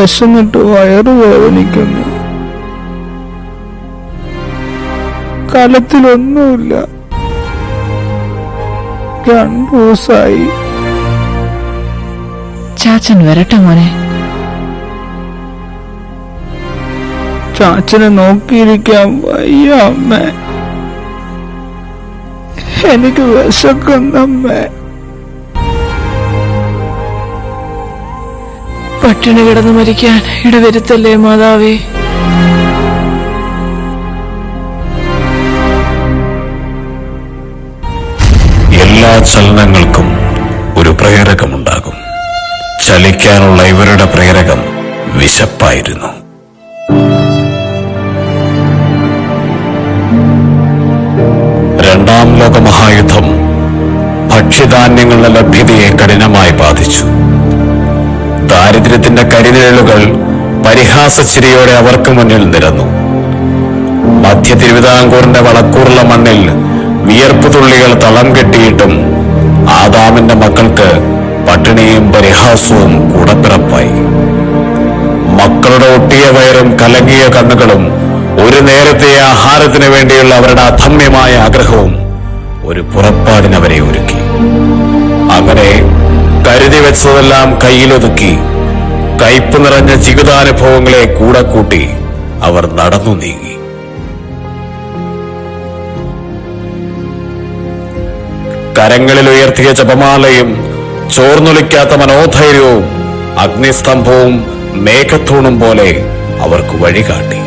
വിശന്നിട്ട് വയറുവേദനിക്കുന്നു. കലത്തിലൊന്നുമില്ല. 2 ദിവസമായി. ചാച്ചൻ വരട്ടെ മോനെ. ചാച്ചനെ നോക്കിയിരിക്കാൻ വയ്യ അമ്മേ. എനിക്ക് വിശക്കുന്നമ്മേ. പട്ടിണി കിടന്ന് മരിക്കാൻ ഇടവരുത്തല്ലേ മാതാവേ. എല്ലാ ചലനങ്ങൾക്കും ഒരു പ്രേരകമുണ്ടാകും. ചലിക്കാനുള്ള ഇവരുടെ പ്രേരകം വിശപ്പായിരുന്നു. രണ്ടാം ലോകമഹായുദ്ധം ഭക്ഷ്യധാന്യങ്ങളുടെ ലഭ്യതയെ കഠിനമായി ബാധിച്ചു. ദാരിദ്ര്യത്തിന്റെ കരിനിഴലുകൾ പരിഹാസച്ചിരിയോടെ അവർക്ക് മുന്നിൽ നിരന്നു. മധ്യ തിരുവിതാംകൂറിന്റെ വളക്കൂറുള്ള മണ്ണിൽ വിയർപ്പ് തുള്ളികൾ തളം കെട്ടിയിട്ടും ആദാമിന്റെ മക്കൾക്ക് പട്ടിണിയും പരിഹാസവും കൂടപ്പിറപ്പായി. മക്കളുടെ ഒട്ടിയ വയറും കലങ്ങിയ കണ്ണുകളും ഒരു നേരത്തെ ആഹാരത്തിന് വേണ്ടിയുള്ള അവരുടെ അധമ്യമായ ആഗ്രഹവും ഒരു പുറപ്പാടിനവരെ ഒരുക്കി. അങ്ങനെ കരുതി വെച്ചതെല്ലാം കയ്യിലൊതുക്കി കയ്പ് നിറഞ്ഞ ജീവിതാനുഭവങ്ങളെ കൂടെ കൂട്ടി അവർ നടന്നു നീങ്ങി. കരങ്ങളിൽ ഉയർത്തിയ ജപമാലയും ചോർന്നൊലിക്കാത്ത മനോധൈര്യവും അഗ്നിസ്തംഭവും മേഘത്തൂണും പോലെ അവർക്ക് വഴികാട്ടി.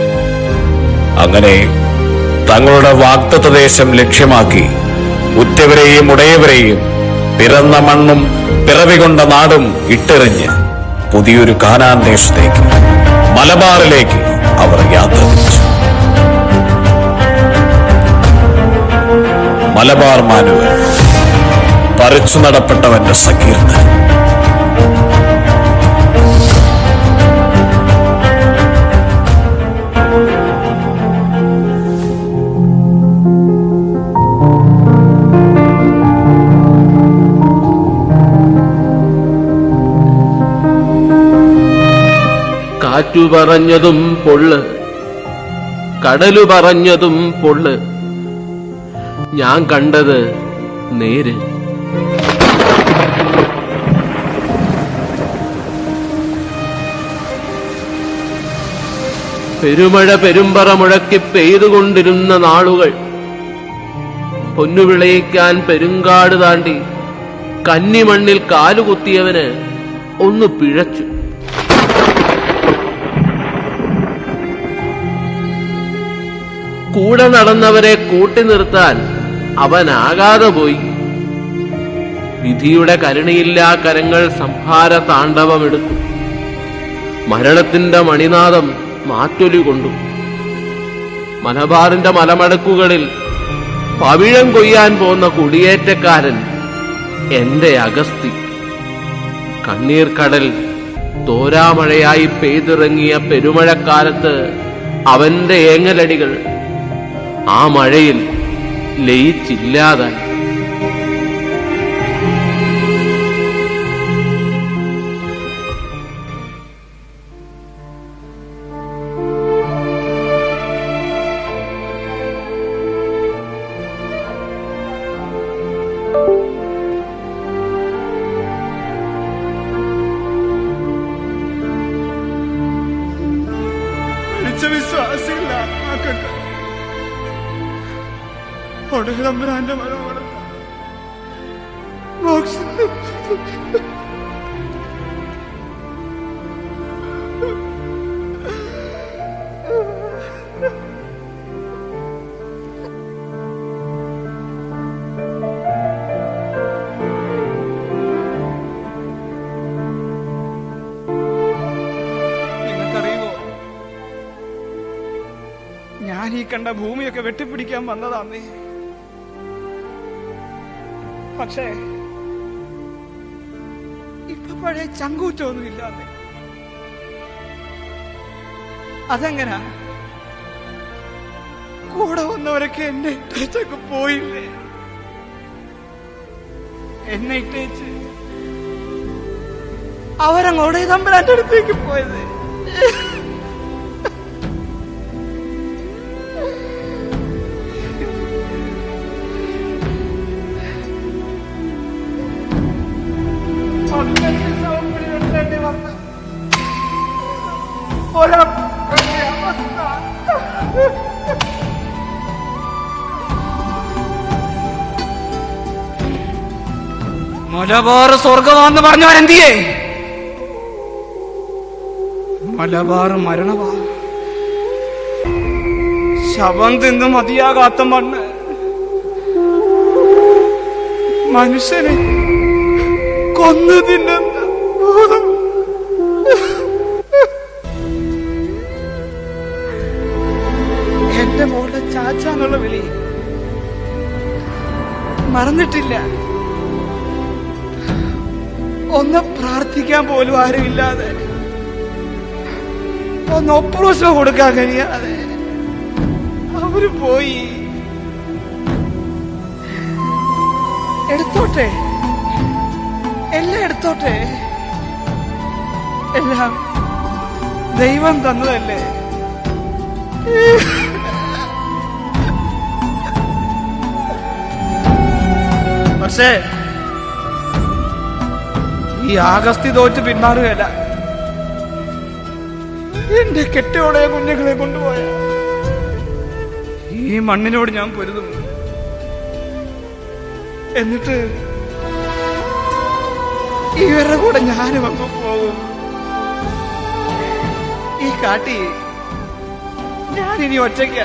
അങ്ങനെ തങ്ങളുടെ വാഗ്ദത്ത ദേശം ലക്ഷ്യമാക്കി ഉറ്റവരെയും ഉടയവരെയും പിറന്ന മണ്ണും പിറവികൊണ്ട നാടും ഇട്ടെറിഞ്ഞ് പുതിയൊരു കാനാൻ ദേശത്തേക്ക്, മലബാറിലേക്ക് അവർ യാത്ര തിരിച്ചു. മലബാർ മാനുവൽ, പറിച്ചു നടപ്പെട്ടവന്റെ സങ്കീർത്തനം. കാറ്റു പറഞ്ഞതും പൊള്ള്, കടലു പറഞ്ഞതും പൊള്ള്, ഞാൻ കണ്ടത് നേര്. പെരുമഴ പെരുമ്പറ മുഴക്കി പെയ്തുകൊണ്ടിരുന്ന നാളുകൾ. പൊന്നുവിളയിക്കാൻ പെരുങ്കാട് താണ്ടി കന്നിമണ്ണിൽ കാലുകുത്തിയവന് ഒന്ന് പിഴച്ചു. കൂടെ നടന്നവരെ കൂട്ടി നിർത്താൻ അവനാകാതെ പോയി. വിധിയുടെ കരുണയില്ലാ കരങ്ങൾ സംഹാര താണ്ഡവമെടുത്തു. മരണത്തിന്റെ മണിനാദം മാറ്റൊലി കൊണ്ടു. മലബാറിന്റെ മലമടക്കുകളിൽ പവിഴം കൊയ്യാൻ പോന്ന കുടിയേറ്റക്കാരൻ എന്റെ അഗസ്തി. കണ്ണീർ കടൽ തോരാമഴയായി പെയ്തിറങ്ങിയ പെരുമഴക്കാലത്ത് അവന്റെ ഏങ്ങലടികൾ ആ മഴയിൽ ലയിച്ചില്ലാതായി. വിശ്വാസില്ല മക്കൾക്ക് ഒടുതമ്പുരാന്റെ മനോഹരം നിങ്ങൾക്കറിയുമോ, ഞാൻ ഈ കണ്ട ഭൂമിയൊക്കെ വെട്ടിപ്പിടിക്കാൻ വന്നതാന്നേ. പക്ഷേ ഇപ്പൊ പഴയ ചങ്കൂറ്റൊന്നുമില്ലാന്നേ. അതെങ്ങനാ? കൂടെ വന്നവരൊക്കെ എന്നെ ഇട്ടേച്ചൊക്കെ പോയില്ലേ? എന്നെ ഇട്ടേച്ച് അവരങ്ങോടെ തമ്പുരാന്റെ അടുത്തേക്ക് പോയത്. മലബാർ സ്വർഗമാണെന്ന് പറഞ്ഞവരെന്തിയേ? മലബാർ മരണവാ. ശവം തിന്ന് മതിയാകാത്ത മണ്ണ് മനുഷ്യനെ കൊന്നു തിന്നുന്ന എന്റെ മോളുടെ ചാച്ചാന്നുള്ള വിളി മറന്നിട്ടില്ല. ഒന്ന് പ്രാർത്ഥിക്കാൻ പോലും ആരുമില്ലാതെ, ഒന്ന് ഒപ്രോസം കൊടുക്കാൻ കഴിയാതെ അവര് പോയി. എടുത്തോട്ടെ, എല്ലാം എടുത്തോട്ടെ. എല്ലാം ദൈവം തന്നതല്ലേ. പക്ഷേ ഈ ആഗസ്തി തോറ്റ് പിന്മാറുകയല്ല. എന്റെ കെട്ടോടെ കുഞ്ഞുങ്ങളെ കൊണ്ടുപോയ ഈ മണ്ണിനോട് ഞാൻ പൊരുതും. എന്നിട്ട് ഇവരുടെ കൂടെ ഞാനും അങ്ങ് പോകും. ഈ കാട്ടി ഞാനിനി ഒറ്റയ്ക്ക.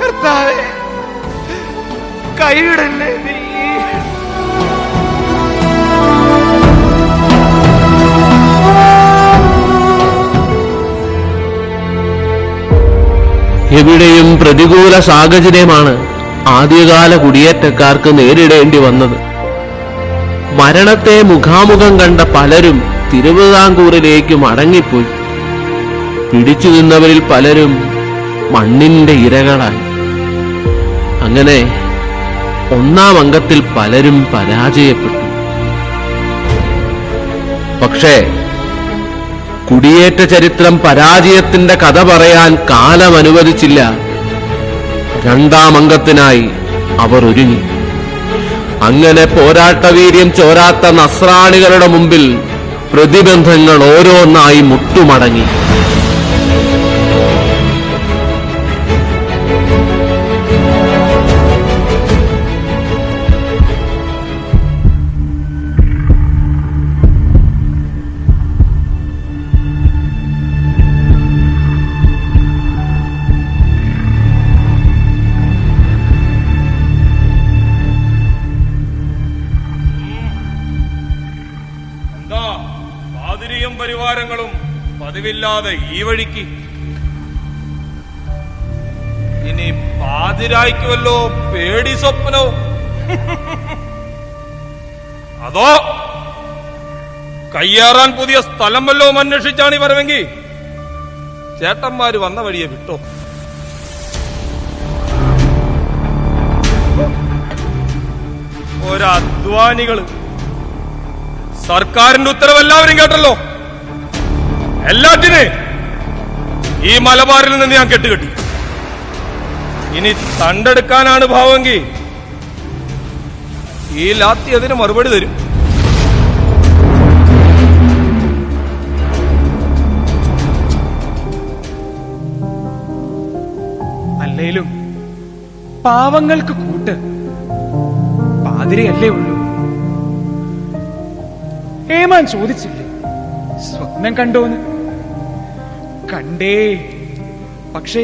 കർത്താവേ, കൈവിടല്ലേ നീ. എവിടെയും പ്രതികൂല സാഹചര്യമാണ് ആദ്യകാല കുടിയേറ്റക്കാർക്ക് നേരിടേണ്ടി വന്നത്. മരണത്തെ മുഖാമുഖം കണ്ട പലരും തിരുവിതാംകൂറിലേക്ക് മടങ്ങിപ്പോയി. പിടിച്ചു നിന്നവരിൽ പലരും മണ്ണിന്റെ ഇരകളായി. അങ്ങനെ ഒന്നാം അംഗത്തിൽ പലരും പരാജയപ്പെട്ടു. പക്ഷേ കുടിയേറ്റ ചരിത്രം പരാജയത്തിന്റെ കഥ പറയാൻ കാലം അനുവദിച്ചില്ല. രണ്ടാം അംഗത്തിനായി അവർ ഒരുങ്ങി. അങ്ങനെ പോരാട്ടവീര്യം ചോരാത്ത നസ്രാണികളുടെ മുമ്പിൽ പ്രതിബന്ധങ്ങൾ ഓരോന്നായി മുട്ടുമടങ്ങി. പരിവാരങ്ങളും പതിവില്ലാതെ ഈ വഴിക്ക്. ഇനി പാതിരായ്ക്കുമല്ലോ പേടി സ്വപ്നവും. അതോ കയ്യേറാൻ പുതിയ സ്ഥലം വല്ലതും അന്വേഷിച്ചാണ് ഈ വരവെങ്കിൽ ചേട്ടന്മാര് വന്ന വഴിയെ വിട്ടോ. ഒരധ്വാനികള്. സർക്കാരിന്റെ ഉത്തരവെല്ലാവരും കേട്ടല്ലോ. എല്ലാറ്റിനെ ഈ മലബാറിൽ നിന്ന് ഞാൻ കെട്ടുകെട്ടി. ഇനി തണ്ടെടുക്കാനാണ് ഭാവമെങ്കിൽ ഈ ലാത്തി അതിന് മറുപടി തരും. അല്ലേലും പാവങ്ങൾക്ക് കൂട്ട് പാതിരയല്ലേ ഉള്ളൂ. ഏമാൻ ചോദിച്ചില്ലേ സ്വപ്നം കണ്ടോന്ന്? കണ്ടേ, പക്ഷേ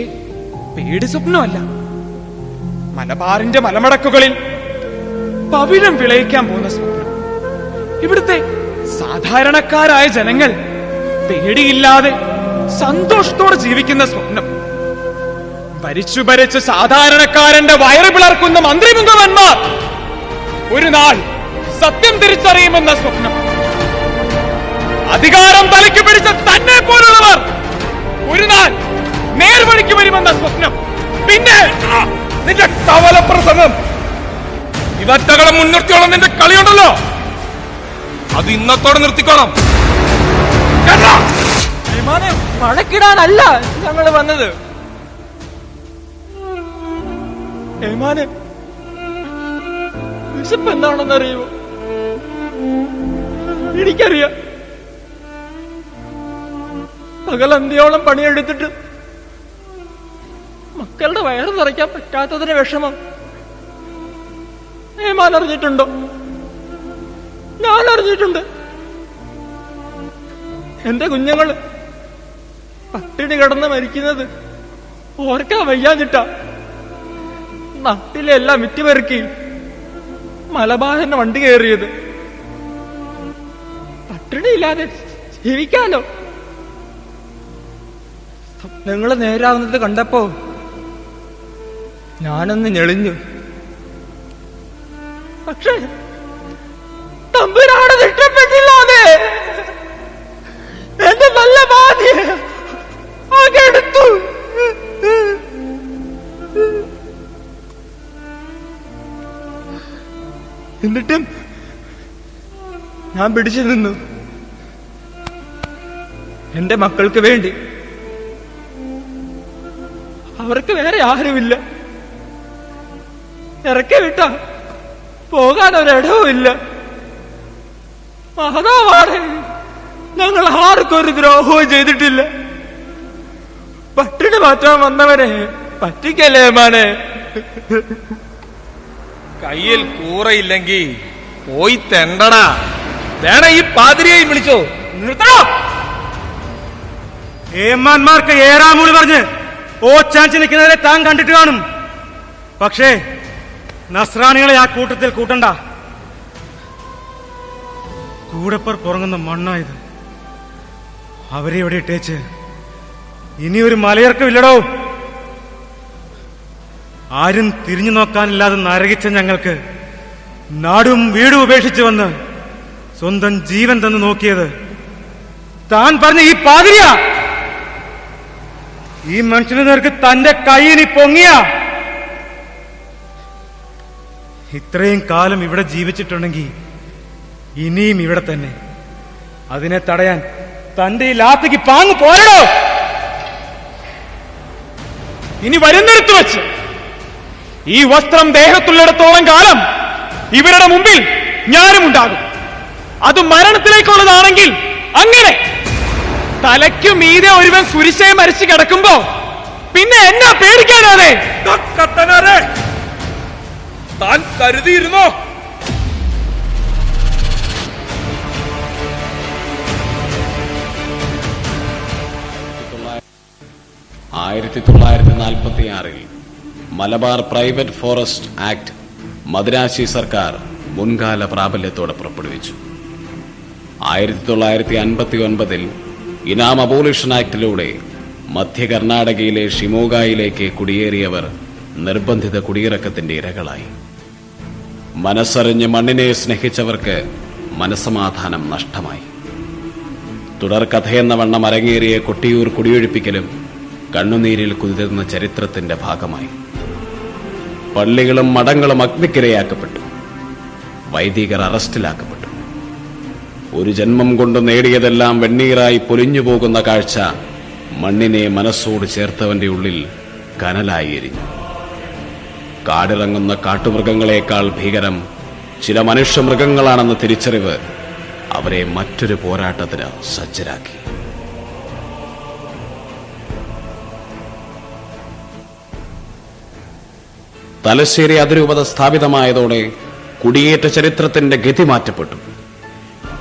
പേടി സ്വപ്നമല്ല. മലബാറിന്റെ മലമടക്കുകളിൽ പവിഴം വിളയിക്കാൻ പോകുന്ന സ്വപ്നം. ഇവിടുത്തെ സാധാരണക്കാരായ ജനങ്ങൾ പേടിയില്ലാതെ സന്തോഷത്തോടെ ജീവിക്കുന്ന സ്വപ്നം. ഭരിച്ചു ഭരിച്ച് സാധാരണക്കാരന്റെ വയറ് പിളർക്കുന്ന മന്ത്രിമുഖവന്മാർ ഒരു നാൾ സത്യം തിരിച്ചറിയുമെന്ന സ്വപ്നം. അധികാരം തലയ്ക്ക് പിടിച്ച തന്നെ പോലുള്ളവർ ഒരു നാൾ നേർവഴിക്ക് വരുമെന്ന സ്വപ്നം. പിന്നെ നിന്റെ കവല പ്രസംഗം, ഇവറ്റകളെ മുൻനിർത്തിയോളം നിന്റെ കളിയുണ്ടല്ലോ, അത് ഇന്നത്തോടെ നിർത്തിക്കോണം. വഴക്കിടാനല്ല ഞങ്ങൾ വന്നത്. ഏമാനെ, വിശപ്പ് എന്താണെന്നറിയുമോ? എനിക്കറിയാം. പകലന്തിയോളം പണിയെടുത്തിട്ട് മക്കളുടെ വയറ് നിറയ്ക്കാൻ പറ്റാത്തതിന് വിഷമം ഏമാൻ അറിഞ്ഞിട്ടുണ്ടോ? ഞാൻ അറിഞ്ഞിട്ടുണ്ട്. എന്റെ കുഞ്ഞുങ്ങൾ പട്ടിണി കിടന്ന് മരിക്കുന്നത് ഓർക്കാ വയ്യാഞ്ഞിട്ടാ നാട്ടിലെല്ലാം വിറ്റുപെറുക്കി മലബാറിന്റെ വണ്ടി കയറിയത്. പട്ടിണിയില്ലാതെ ജീവിക്കാലോ. സ്വപ്നങ്ങള് നേരാവുന്നത് കണ്ടപ്പോ ഞാനൊന്ന് ഞെളിഞ്ഞു. പക്ഷേ തമ്പുരാനത് ഇഷ്ടപ്പെട്ടില്ലാതെ എന്റെ നല്ല ഭാര്യ ആകെടുത്തു. എന്നിട്ടും ഞാൻ പിടിച്ചു നിന്നു. എന്റെ മക്കൾക്ക് വേണ്ടി. അവർക്ക് വേറെ ആരുമില്ല. ഇറക്കി വിട്ട പോകാൻ ഒരിടവും ഇല്ല. മാതാവാണ്. ഞങ്ങൾ ആർക്കും ഒരു ദ്രോഹവും ചെയ്തിട്ടില്ല. പട്ടിണി മാറ്റാൻ വന്നവനെ പറ്റിക്കല്ലേ മാനെ. കയ്യിൽ കൂറയില്ലെങ്കി പോയി തെണ്ടടാ. വേണ ഈ പാതിരിയെയും വിളിച്ചോ. നിർത്തണോ? ഏമാന്മാർക്ക് ഏറാമൂളി പറഞ്ഞ് ഓച്ചാഞ്ചി നിൽക്കുന്നവരെ താൻ കണ്ടിട്ട് കാണും. പക്ഷേ നസ്രാണികളെ ആ കൂട്ടത്തിൽ കൂട്ടണ്ട. കൂടപ്പർ പുറങ്ങുന്ന മണ്ണായത്. അവരെ ഇവിടെ ഇട്ടേച്ച് ഇനിയൊരു മലയിറക്കമില്ലടോ. ആരും തിരിഞ്ഞു നോക്കാനില്ലാതെ നരകിച്ച ഞങ്ങൾക്ക് നാടും വീടും ഉപേക്ഷിച്ച് വന്ന് സ്വന്തം ജീവൻ തന്നു നോക്കിയത് താൻ പറഞ്ഞ ഈ പാതിരിയാ. ഈ മനുഷ്യന് നേർക്ക് തന്റെ കൈയിനി പൊങ്ങിയ. ഇത്രയും കാലം ഇവിടെ ജീവിച്ചിട്ടുണ്ടെങ്കിൽ ഇനിയും ഇവിടെ തന്നെ. അതിനെ തടയാൻ തന്റെ ഈ ലാത്തിക്ക് പാങ്ങ് പോരടോ. ഇനി വരുന്നിടത്ത് വെച്ച് ഈ വസ്ത്രം ദേഹത്തുള്ളിടത്തോളം കാലം ഇവരുടെ മുമ്പിൽ ഞാനും ഉണ്ടാകും. അത് മരണത്തിലേക്കുള്ളതാണെങ്കിൽ അങ്ങനെ. തലയ്ക്കു മീതെ ഒരുവൻ സുരിശയെ മരിച്ചു കിടക്കുമ്പോ പിന്നെ എന്നാ പേടിക്കാനാതെ? താൻ കരുതിയിരുന്നോ? 1946 മലബാർ പ്രൈവറ്റ് ഫോറസ്റ്റ് ആക്ട് മദ്രാശി സർക്കാർ മുൻകാല പ്രാബല്യത്തോടെ പുറപ്പെടുവിച്ചു. 1959 ഇനാം അബോളിഷൻ ആക്ടിലൂടെ മധ്യ കർണാടകയിലെ ഷിമോഗയിലേക്ക് കുടിയേറിയവർ നിർബന്ധിത കുടിയിറക്കത്തിന്റെ ഇരകളായി. മനസ്സറിഞ്ഞ് മണ്ണിനെ സ്നേഹിച്ചവർക്ക് മനസ്സമാധാനം നഷ്ടമായി. തുടർക്കഥയെന്ന വണ്ണം അരങ്ങേറിയ കൊട്ടിയൂർ കുടിയൊഴിപ്പിക്കലും കണ്ണുനീരിൽ കുതിർന്ന ചരിത്രത്തിന്റെ ഭാഗമായി. പള്ളികളും മഠങ്ങളും അഗ്നിക്കിരയാക്കപ്പെട്ടു. വൈദികർ അറസ്റ്റിലാക്കപ്പെട്ടു. ഒരു ജന്മം കൊണ്ട് നേടിയതെല്ലാം വെണ്ണീറായി പൊലിഞ്ഞുപോകുന്ന കാഴ്ച മണ്ണിനെ മനസ്സോട് ചേർത്തവന്റെ ഉള്ളിൽ കനലായി എരിഞ്ഞു. കാടിറങ്ങുന്ന കാട്ടുമൃഗങ്ങളെക്കാൾ ഭീകരം ചില മനുഷ്യമൃഗങ്ങളാണെന്ന തിരിച്ചറിവ് അവരെ മറ്റൊരു പോരാട്ടത്തിന് സജ്ജരാക്കി. തലശ്ശേരി അതിരൂപത സ്ഥാപിതമായതോടെ കുടിയേറ്റ ചരിത്രത്തിന്റെ ഗതി മാറ്റപ്പെട്ടു.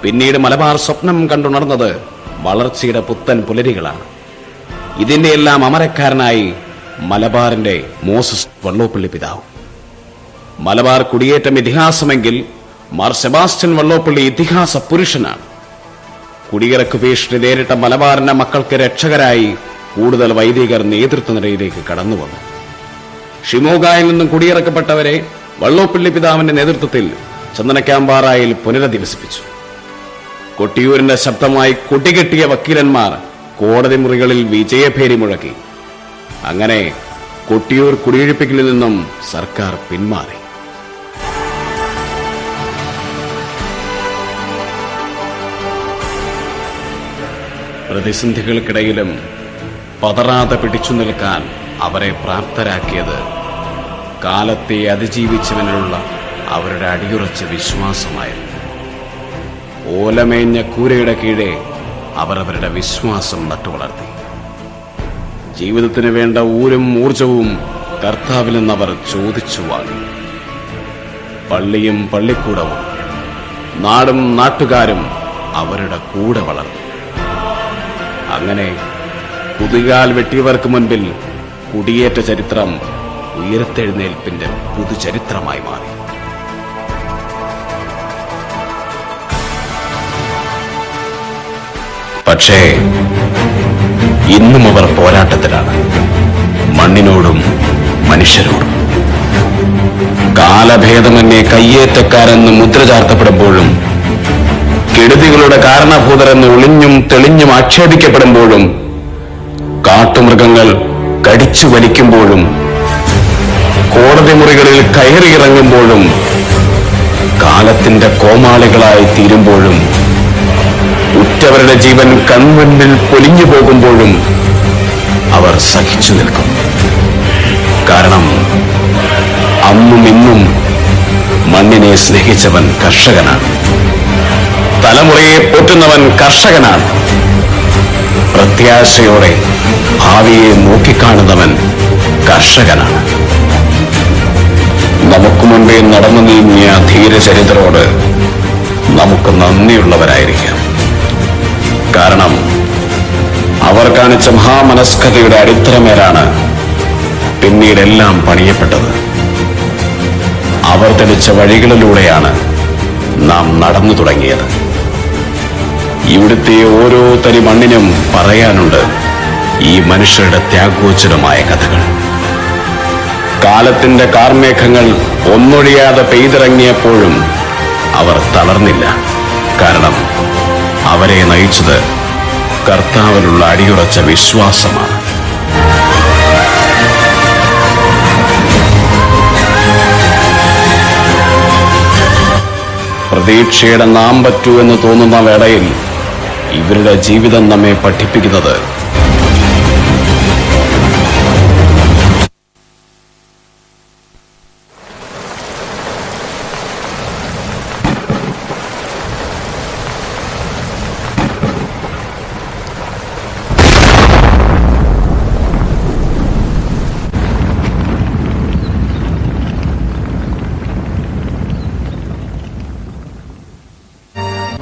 പിന്നീട് മലബാർ സ്വപ്നം കണ്ടുണർന്നത് വളർച്ചയുടെ പുത്തൻ പുലരികളാണ്. ഇതിന്റെയെല്ലാം അമരക്കാരനായി മലബാറിന്റെ മോസസ് വള്ളോപ്പള്ളി പിതാവ്. മലബാർ കുടിയേറ്റം ഇതിഹാസമെങ്കിൽ മാർ സെബാസ്റ്റ്യൻ വള്ളോപ്പള്ളി ഇതിഹാസ പുരുഷനാണ്. കുടിയിറക്കു ഭീഷണി നേരിട്ട മലബാറിന്റെ മക്കൾക്ക് രക്ഷകരായി കൂടുതൽ വൈദികർ നേതൃത്വനിരയിലേക്ക് കടന്നുവന്നു. ഷിമോഗയിൽ നിന്നും കുടിയിറക്കപ്പെട്ടവരെ വള്ളോപ്പള്ളി പിതാവിന്റെ നേതൃത്വത്തിൽ ചന്ദനക്കാമ്പാറായിൽ പുനരധിവസിപ്പിച്ചു. കൊട്ടിയൂരിന്റെ ശബ്ദമായി കൊടികെട്ടിയ വക്കീലന്മാർ കോടതി മുറികളിൽ വിജയഭേരി മുഴക്കി. അങ്ങനെ കൊട്ടിയൂർ കുടിയൊഴിപ്പിക്കലിൽ നിന്നും സർക്കാർ പിന്മാറി. പ്രതിസന്ധികൾക്കിടയിലും പതറാതെ പിടിച്ചു നിൽക്കാൻ അവരെ പ്രാപ്തരാക്കിയത് കാലത്തെ അതിജീവിച്ചവനിലുള്ള അവരുടെ അടിയുറച്ച വിശ്വാസമായിരുന്നു. ഓലമേഞ്ഞ കൂരയുടെ കീഴെ അവർ അവരുടെ വിശ്വാസം നട്ടുവളർത്തി. ജീവിതത്തിന് വേണ്ട ഊരും ഊർജവും കർത്താവിൽ നിന്നവർ ചോദിച്ചു വാങ്ങി. പള്ളിയും പള്ളിക്കൂടവും നാടും നാട്ടുകാരും അവരുടെ കൂടെ വളർന്നു. അങ്ങനെ കുതികാൽ വെട്ടിയവർക്ക് മുൻപിൽ കുടിയേറ്റ ചരിത്രം ഉയർത്തെഴുന്നേൽപ്പിന്റെ പുതുചരിത്രമായി മാറി. പക്ഷേ ഇന്നും അവർ പോരാട്ടത്തിലാണ്, മണ്ണിനോടും മനുഷ്യരോടും. കാലഭേദമന്യേ കയ്യേറ്റക്കാരെന്ന് മുദ്ര ചാർത്തപ്പെടുമ്പോഴും കെടുതികളുടെ കാരണഭൂതരെന്ന് ഒളിഞ്ഞും തെളിഞ്ഞും ആക്ഷേപിക്കപ്പെടുമ്പോഴും കാട്ടുമൃഗങ്ങൾ കടിച്ചു വലിക്കുമ്പോഴും കോടതി മുറികളിൽ കയറിയിറങ്ങുമ്പോഴും കാലത്തിന്റെ കോമാളികളായി തീരുമ്പോഴും ഉറ്റവരുടെ ജീവൻ കൺമുന്നിൽ പൊലിഞ്ഞു പോകുമ്പോഴും അവർ സഹിച്ചു നിൽക്കും. കാരണം അന്നും ഇന്നും മണ്ണിനെ സ്നേഹിച്ചവൻ കർഷകനാണ്, തലമുറയെ പോറ്റുന്നവൻ കർഷകനാണ്, പ്രത്യാശയോടെ ഭാവിയെ നോക്കിക്കാണുന്നവൻ കർഷകനാണ്. നമുക്ക് മുൻപേ നടന്നു നീങ്ങിയ ധീരചരിതരോട് നമുക്ക് നന്ദിയുള്ളവരായിരിക്കാം. കാരണം അവർ കാണിച്ച മഹാമനസ്കതയുടെ അടിത്തറമേലാണ് പിന്നീടെല്ലാം പണിയപ്പെട്ടത്. അവർ തെളിച്ച വഴികളിലൂടെയാണ് നാം നടന്നു തുടങ്ങിയത്. ഇവിടുത്തെ ഓരോ തരി മണ്ണിനും പറയാനുണ്ട് ഈ മനുഷ്യരുടെ ത്യാഗോജ്വലമായ കഥകൾ. കാലത്തിന്റെ കാർമേഘങ്ങൾ ഒന്നൊഴിയാതെ പെയ്തിറങ്ങിയപ്പോഴും അവർ തളർന്നില്ല. കാരണം അവരെ നയിച്ചത് കർത്താവിലുള്ള അടിയുറച്ച വിശ്വാസമാണ്. പ്രതീക്ഷയുടെ നാം പറ്റൂ എന്ന് തോന്നുന്ന വേളയിൽ ഇവരുടെ ജീവിതം നമ്മെ പഠിപ്പിക്കുന്നത്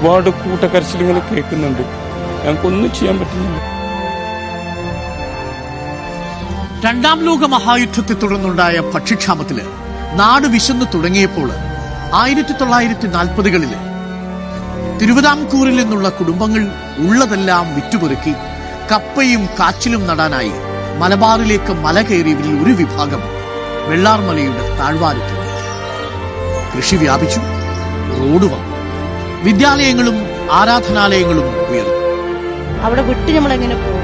ഒരുപാട് കൂട്ടക്കരച്ചിലുകൾ കേൾക്കുന്നുണ്ട്. ഞങ്ങൾക്കൊന്നും ചെയ്യാൻ പറ്റുന്നില്ല. രണ്ടാം ലോക മഹായുദ്ധത്തെ തുടർന്നുണ്ടായ ഭക്ഷ്യക്ഷാമത്തില് നാട് വിശന്നു തുടങ്ങിയപ്പോൾ 1940-കളില് തിരുവിതാംകൂറിൽ നിന്നുള്ള കുടുംബങ്ങൾ ഉള്ളതെല്ലാം വിറ്റുപെറുക്കി കപ്പയും കാച്ചിലും നടാനായി മലബാറിലേക്ക് മല കയറിയവരിൽ ഒരു വിഭാഗം വെള്ളാർമലയുടെ താഴ്വാരത്തെത്തി. കൃഷി വ്യാപിച്ചു, റോഡ് വന്നു, വിദ്യാലയങ്ങളും ആരാധനാലയങ്ങളും ഉയർന്നു. അവിടെ വിട്ട് നമ്മളെങ്ങനെ പോകും?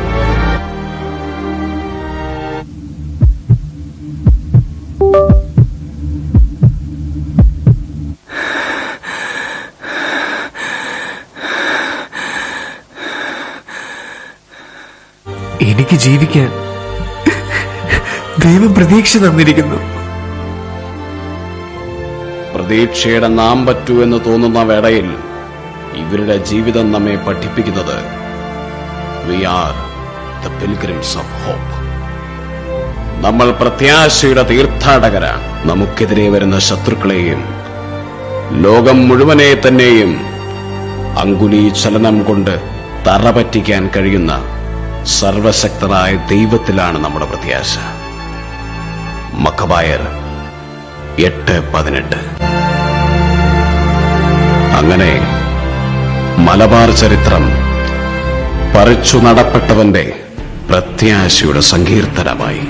എനിക്ക് ജീവിക്കാൻ ദൈവം പ്രതീക്ഷ തന്നിരിക്കുന്നു. പ്രതീക്ഷയുടെ നാം പറ്റൂ എന്ന് തോന്നുന്ന വേളയിൽ ഇവരുടെ ജീവിതം നമ്മെ പഠിപ്പിക്കുന്നത് We are the pilgrims of hope. നമ്മൾ പ്രത്യാശയുടെ തീർത്ഥാടകരാണ്. നമുക്കെതിരെ വരുന്ന ശത്രുക്കളെയും ലോകം മുഴുവനെ തന്നെയും അങ്കുലി ചലനം കൊണ്ട് തറപറ്റിക്കാൻ കഴിയുന്ന സർവശക്തനായ ദൈവത്തിലാണ് നമ്മുടെ പ്രത്യാശ. മക്കബായർ 8:18. അങ്ങനെ മലബാർ ചരിത്രം പറിച്ചു നടപ്പെട്ടവന്റെ പ്രത്യാശയുടെ സങ്കീർത്തനമായി.